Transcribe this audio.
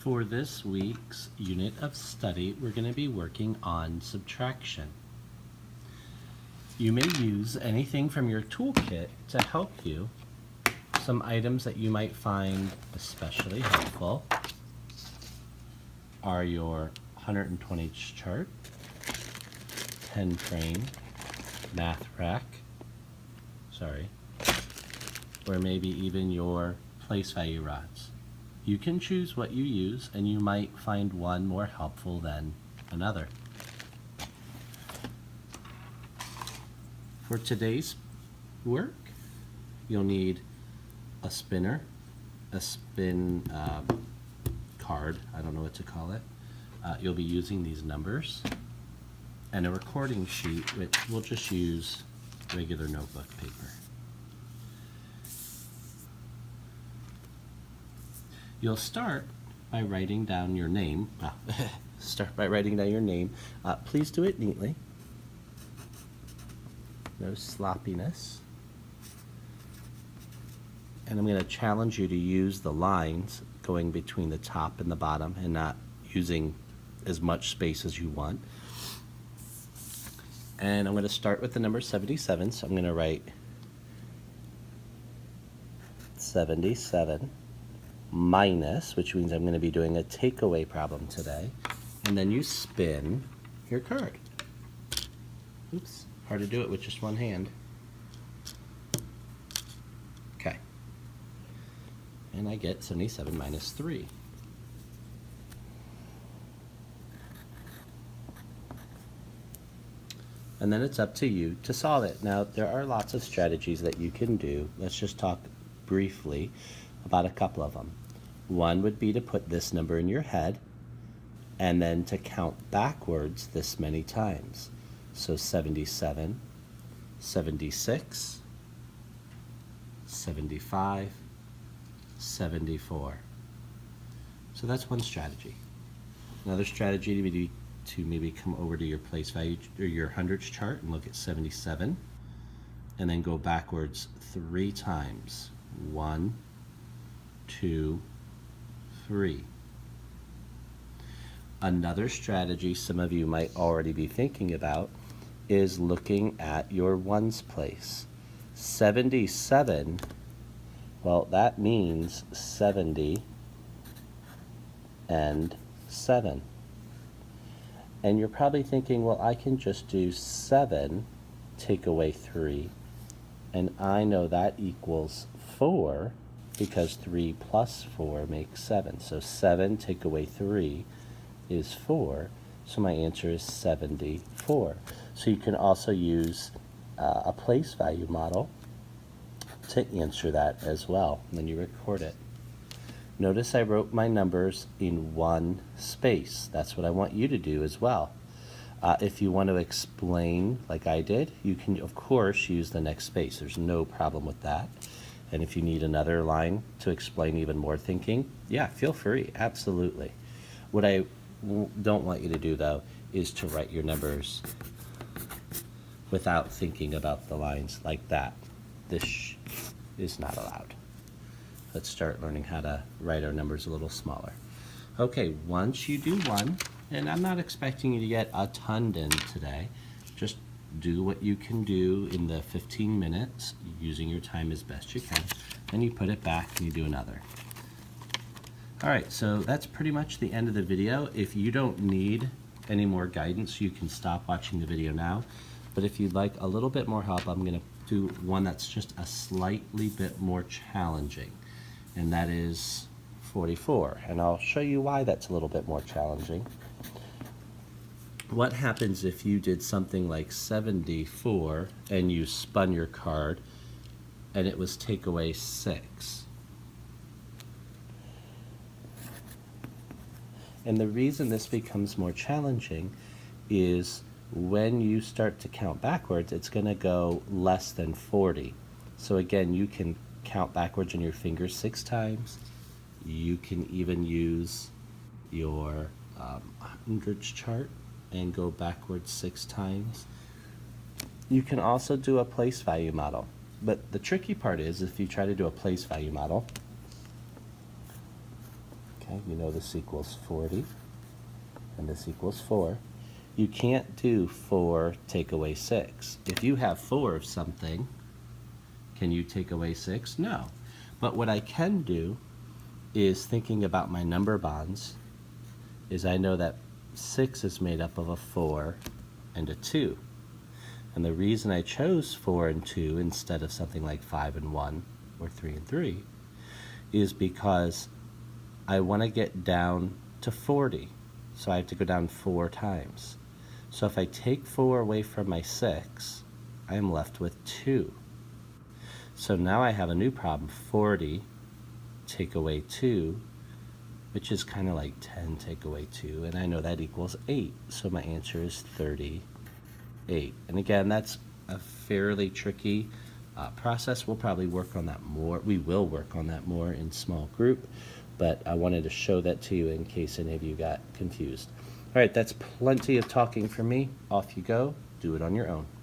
For this week's unit of study, we're going to be working on subtraction. You may use anything from your toolkit to help you. Some items that you might find especially helpful are your 120 chart, pen frame, math rack, or maybe even your place value rods. You can choose what you use, and you might find one more helpful than another. For today's work, you'll need a spinner, a spin card, I don't know what to call it. You'll be using these numbers, and a recording sheet, which we'll just use regular notebook paper. You'll start by writing down your name. Please do it neatly. No sloppiness. And I'm going to challenge you to use the lines going between the top and the bottom and not using as much space as you want. And I'm going to start with the number 77, so I'm going to write 77 minus, which means I'm going to be doing a takeaway problem today, and then you spin your card. Oops, hard to do it with just one hand. Okay. And I get 77 minus 3. And then it's up to you to solve it. Now, there are lots of strategies that you can do. Let's just talk briefly about a couple of them. One would be to put this number in your head and then to count backwards this many times. So 77, 76, 75, 74. So that's one strategy. Another strategy would be to maybe come over to your place value or your hundredths chart and look at 77 and then go backwards 3 times. 1, 2, 3. Another strategy some of you might already be thinking about is looking at your ones place. 77, well, that means 70 and 7. And you're probably thinking, well, I can just do 7, take away 3, and I know that equals 4, because 3 plus 4 makes 7. So 7 take away 3 is 4. So my answer is 74. So you can also use a place value model to answer that as well when you record it. Notice I wrote my numbers in one space. That's what I want you to do as well. If you want to explain like I did, you can of course use the next space. There's no problem with that. And if you need another line to explain even more thinking, yeah, feel free, absolutely. What I don't want you to do, though, is to write your numbers without thinking about the lines like that. This is not allowed. Let's start learning how to write our numbers a little smaller. Okay, once you do one, and I'm not expecting you to get a ton done today, just do what you can do in the 15 minutes, using your time as best you can, and you put it back and you do another. Alright, so that's pretty much the end of the video. If you don't need any more guidance, you can stop watching the video now. But if you'd like a little bit more help, I'm going to do one that's just a slightly bit more challenging, and that is 44. And I'll show you why that's a little bit more challenging. What happens if you did something like 74 and you spun your card and it was take away 6? And the reason this becomes more challenging is when you start to count backwards, it's going to go less than 40. So again, you can count backwards in your fingers 6 times. You can even use your hundredths chart and go backwards 6 times. You can also do a place value model. But the tricky part is if you try to do a place value model, Okay, you know this equals 40, and this equals 4. You can't do 4 take away 6. If you have 4 of something, can you take away 6? No. But what I can do is, thinking about my number bonds, is I know that 6 is made up of a 4 and a 2. And the reason I chose 4 and 2 instead of something like 5 and 1 or 3 and 3 is because I want to get down to 40. So I have to go down 4 times. So if I take 4 away from my 6, I am left with 2. So now I have a new problem. 40 take away 2, which is kind of like 10 take away 2, and I know that equals 8. So my answer is 38. And again, that's a fairly tricky process. We'll probably work on that more. We will work on that more in small group, but I wanted to show that to you in case any of you got confused. All right, that's plenty of talking for me. Off you go. Do it on your own.